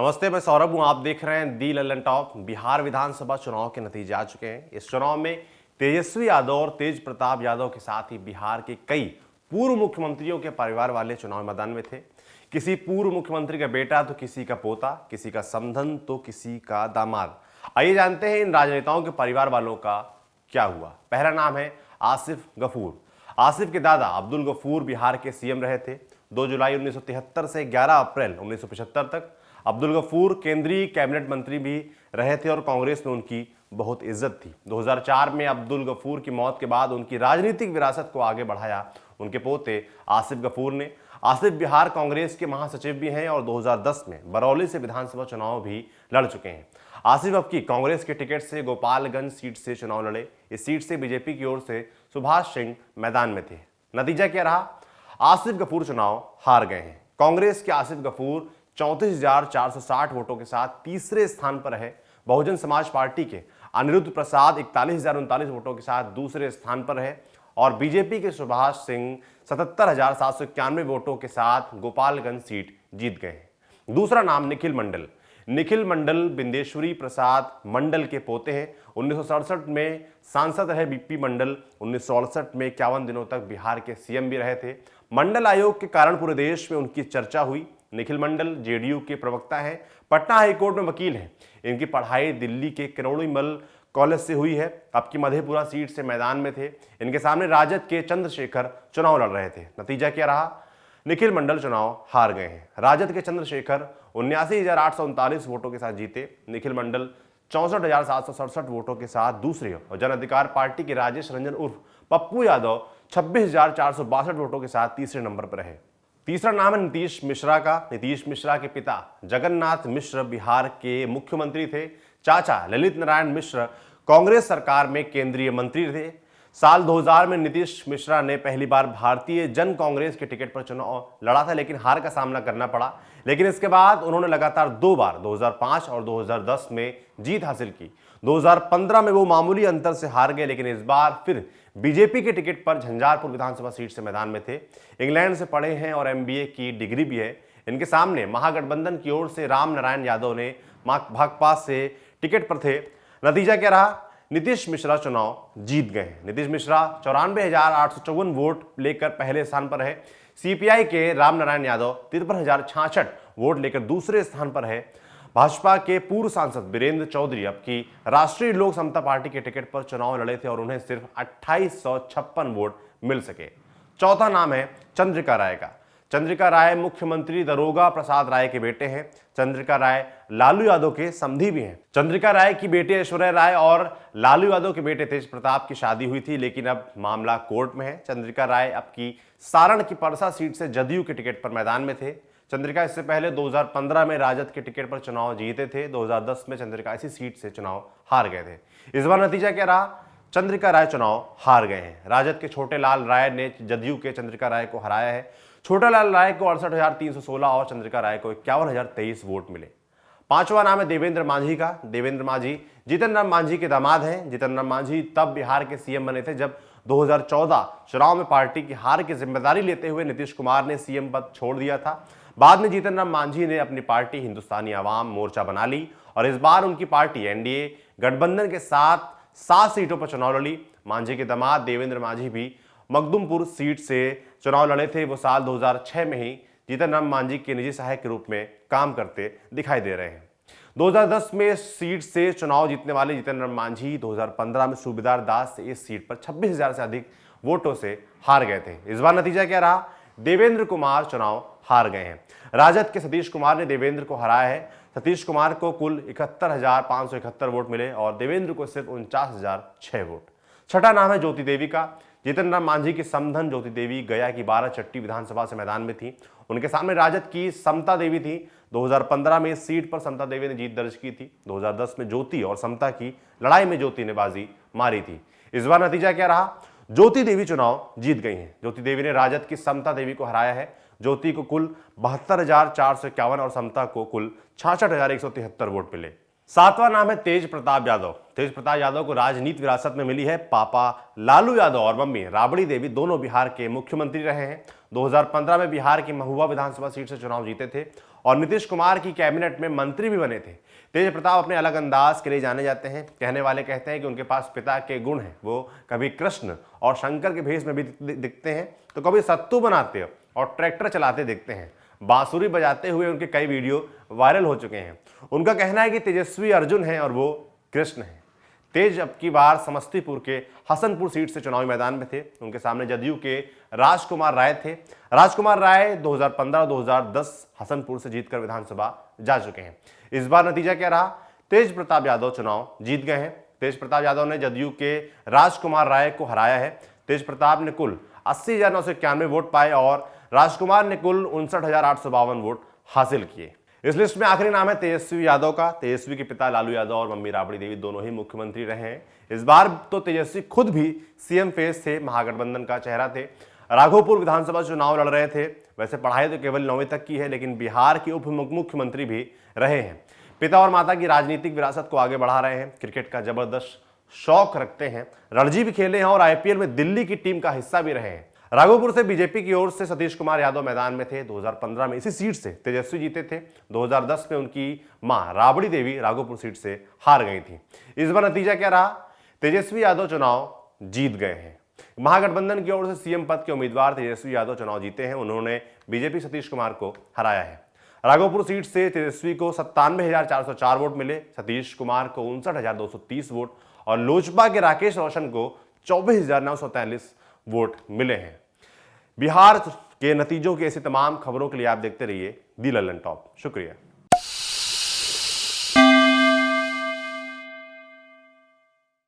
नमस्ते, मैं सौरभ हूं। आप देख रहे हैं दी लल्लन टॉप। बिहार विधानसभा चुनाव के नतीजे आ चुके हैं। इस चुनाव में तेजस्वी यादव और तेज प्रताप यादव के साथ ही बिहार के कई पूर्व मुख्यमंत्रियों के परिवार वाले चुनाव मैदान में थे। किसी पूर्व मुख्यमंत्री का बेटा तो किसी का पोता, किसी का समधन तो किसी का दामाद। आइए जानते हैं इन राजनेताओं के परिवार वालों का क्या हुआ। पहला नाम है आसिफ गफूर। आसिफ के दादा अब्दुल गफूर बिहार के सीएम रहे थे 2 जुलाई 1973 से 11 अप्रैल 1975 तक। अब्दुल गफूर केंद्रीय कैबिनेट मंत्री भी रहे थे और कांग्रेस में उनकी बहुत इज्जत थी। 2004 में अब्दुल गफूर की मौत के बाद उनकी राजनीतिक विरासत को आगे बढ़ाया उनके पोते आसिफ गफूर ने। आसिफ बिहार कांग्रेस के महासचिव भी हैं और 2010 में बरौली से विधानसभा चुनाव भी लड़ चुके हैं। आसिफ अब की कांग्रेस के टिकट से गोपालगंज सीट से चुनाव लड़े। इस सीट से बीजेपी की ओर से सुभाष सिंह मैदान में थे। नतीजा क्या रहा? आसिफ गफूर चुनाव हार गए हैं। कांग्रेस के आसिफ गफूर 34,460 वोटों के साथ तीसरे स्थान पर है। बहुजन समाज पार्टी के अनिरुद्ध प्रसाद 41,039 वोटों के साथ दूसरे स्थान पर है और बीजेपी के सुभाष सिंह 77,791 वोटों के साथ गोपालगंज सीट जीत गए हैं। दूसरा नाम निखिल मंडल। निखिल मंडल बिंदेश्वरी प्रसाद मंडल के पोते हैं। 1967 में सांसद रहे बीपी मंडल। 1968 में 51 दिनों तक बिहार के सीएम भी रहे थे। मंडल आयोग के कारण पूरे देश में उनकी चर्चा हुई। निखिल मंडल जेडीयू के प्रवक्ता हैं, पटना हाईकोर्ट में वकील हैं। इनकी पढ़ाई दिल्ली के किरोड़ीमल कॉलेज से हुई है। अब की मधेपुरा सीट से मैदान में थे। इनके सामने राजद के चंद्रशेखर चुनाव लड़ रहे थे। नतीजा क्या रहा? निखिल मंडल चुनाव हार गए हैं। राजद के चंद्रशेखर 79,839 वोटों के साथ जीते। निखिल मंडल 64,767 वोटों के साथ दूसरे और जन अधिकार पार्टी के राजेश रंजन उर्फ पप्पू यादव 26,462 वोटों के साथ तीसरे नंबर पर रहे। तीसरा नाम है नीतीश मिश्रा का। नीतीश मिश्रा के पिता जगन्नाथ मिश्र बिहार के मुख्यमंत्री थे। चाचा ललित नारायण मिश्र कांग्रेस सरकार में केंद्रीय मंत्री थे। साल 2000 में नीतीश मिश्रा ने पहली बार भारतीय जन कांग्रेस के टिकट पर चुनाव लड़ा था, लेकिन हार का सामना करना पड़ा। लेकिन इसके बाद उन्होंने लगातार 2 बार 2005 और 2010 में जीत हासिल की। 2015 में वो मामूली अंतर से हार गए, लेकिन इस बार फिर बीजेपी के टिकट पर झंझारपुर विधानसभा सीट से मैदान में थे। इंग्लैंड से पढ़े हैं और एमबीए की डिग्री भी है। इनके सामने महागठबंधन की ओर से राम नारायण यादव ने भाकपा से टिकट पर थे। नतीजा क्या रहा? नीतीश मिश्रा चुनाव जीत गए हैं। नीतीश मिश्रा 94,854 वोट लेकर पहले स्थान पर है। सीपीआई के राम नारायण यादव 53,066 वोट लेकर दूसरे स्थान पर है। भाजपा के पूर्व सांसद वीरेंद्र चौधरी अब की राष्ट्रीय लोक समता पार्टी के टिकट पर चुनाव लड़े थे और उन्हें सिर्फ 2856 वोट मिल सके। चौथा नाम है चंद्रिका राय का। चंद्रिका राय मुख्यमंत्री दरोगा प्रसाद राय के बेटे हैं। चंद्रिका राय लालू यादव के समधी भी हैं। चंद्रिका राय की बेटी ऐश्वर्या राय और लालू यादव के बेटे तेज प्रताप की शादी हुई थी, लेकिन अब मामला कोर्ट में है। चंद्रिका राय अब की सारण की परसा सीट से जदयू के टिकट पर मैदान में थे। चंद्रिका इससे पहले 2015 में राजद के टिकट पर चुनाव जीते थे। 2010 में चंद्रिका इसी सीट से चुनाव हार गए थे। इस बार नतीजा क्या रहा? चंद्रिका राय चुनाव हार गए हैं। राजद के छोटे लाल राय ने जदयू के चंद्रिका राय को हराया है। छोटे लाल राय को 68,316 और चंद्रिका राय को 51,023 वोट मिले। पांचवा नाम है देवेंद्र मांझी का। देवेंद्र मांझी जीतन राम मांझी के दामाद हैं। जीतन राम मांझी तब बिहार के सीएम बने थे जब 2014 चुनाव में पार्टी की हार की जिम्मेदारी लेते हुए नीतीश कुमार ने सीएम पद छोड़ दिया था। बाद में जीतन राम मांझी ने अपनी पार्टी हिंदुस्तानी आवाम मोर्चा बना ली और इस बार उनकी पार्टी एनडीए गठबंधन के साथ 7 सीटों पर चुनाव लड़ी। मांझी के दामाद देवेंद्र मांझी भी मखदुमपुर सीट से चुनाव लड़े थे। वो साल 2006 में ही जीतन राम मांझी के निजी सहायक के रूप में काम करते दिखाई दे रहे हैं। 2010 में सीट से चुनाव जीतने वाले जीतन राम मांझी 2015 में सूबेदार दास से इस सीट पर 26,000 से अधिक वोटों से हार गए थे। इस बार नतीजा क्या रहा? देवेंद्र कुमार चुनाव हार गए हैं। राजद के सतीश कुमार ने देवेंद्र को हराया है। सतीश कुमार को कुल 71,571 वोट मिले और देवेंद्र को सिर्फ 49,006 वोट। छठा नाम है ज्योति देवी का। जीतन राम मांझी की समधन ज्योति देवी गया की 12 विधानसभा से मैदान में थी। उनके सामने राजद की समता देवी थी। 2015 में इस सीट पर समता देवी ने जीत दर्ज की थी। 2010 में ज्योति और समता की लड़ाई में ज्योति ने बाजी मारी थी। इस बार नतीजा क्या रहा? ज्योति देवी चुनाव जीत गई हैं। ज्योति देवी ने राजद की समता देवी को हराया है। ज्योति को कुल 72,451 और समता को कुल 66,173 वोट मिले। सातवां नाम है तेज प्रताप यादव। तेज प्रताप यादव को राजनीति विरासत में मिली है। पापा लालू यादव और मम्मी राबड़ी देवी दोनों बिहार के मुख्यमंत्री रहे हैं। 2015 में बिहार की महुआ विधानसभा सीट से चुनाव जीते थे और नीतीश कुमार की कैबिनेट में मंत्री भी बने थे। तेज प्रताप अपने अलग अंदाज के लिए जाने जाते हैं। कहने वाले कहते हैं कि उनके पास पिता के गुण हैं। वो कभी कृष्ण और शंकर के भेष में भी दिखते हैं तो कभी सत्तू बनाते और ट्रैक्टर चलाते दिखते हैं। बांसुरी बजाते हुए उनके कई वीडियो वायरल हो चुके हैं। उनका कहना है कि तेजस्वी अर्जुन है और वो कृष्ण है। तेज अब की बार समस्तीपुर के हसनपुर सीट से चुनावी मैदान में थे। उनके सामने जदयू के राजकुमार राय थे। राजकुमार राय 2015-2010 हसनपुर से जीतकर विधानसभा जा चुके हैं। इस बार नतीजा क्या रहा? तेज प्रताप यादव चुनाव जीत गए हैं। तेज प्रताप यादव ने जदयू के राजकुमार राय को हराया है। तेज प्रताप ने कुल 80,991 वोट पाए और राजकुमार ने कुल 59,852 वोट हासिल किए। इस लिस्ट में आखिरी नाम है तेजस्वी यादव का। तेजस्वी के पिता लालू यादव और मम्मी राबड़ी देवी दोनों ही मुख्यमंत्री रहे हैं। इस बार तो तेजस्वी खुद भी सीएम फेस थे, महागठबंधन का चेहरा थे। राघोपुर विधानसभा चुनाव लड़ रहे थे। वैसे पढ़ाई तो केवल 9वीं तक की है, लेकिन बिहार के उप मुख्यमंत्री भी रहे हैं। पिता और माता की राजनीतिक विरासत को आगे बढ़ा रहे हैं। क्रिकेट का जबरदस्त शौक रखते हैं। रणजी भी खेले हैं और आईपीएल में दिल्ली की टीम का हिस्सा भी रहे हैं। राघोपुर से बीजेपी की ओर से सतीश कुमार यादव मैदान में थे। 2015 में इसी सीट से तेजस्वी जीते थे। 2010 में उनकी मां राबड़ी देवी राघोपुर सीट से हार गई थी। इस बार नतीजा क्या रहा? तेजस्वी यादव चुनाव जीत गए हैं। महागठबंधन की ओर से सीएम पद के उम्मीदवार तेजस्वी यादव चुनाव जीते हैं। उन्होंने बीजेपी सतीश कुमार को हराया है। राघोपुर सीट से तेजस्वी को 97,404 वोट मिले, सतीश कुमार को 59,230 वोट और लोजपा के राकेश रोशन को 24,943 वोट मिले हैं। बिहार के नतीजों की ऐसी तमाम खबरों के लिए आप देखते रहिए दी लल्लन टॉप। शुक्रिया।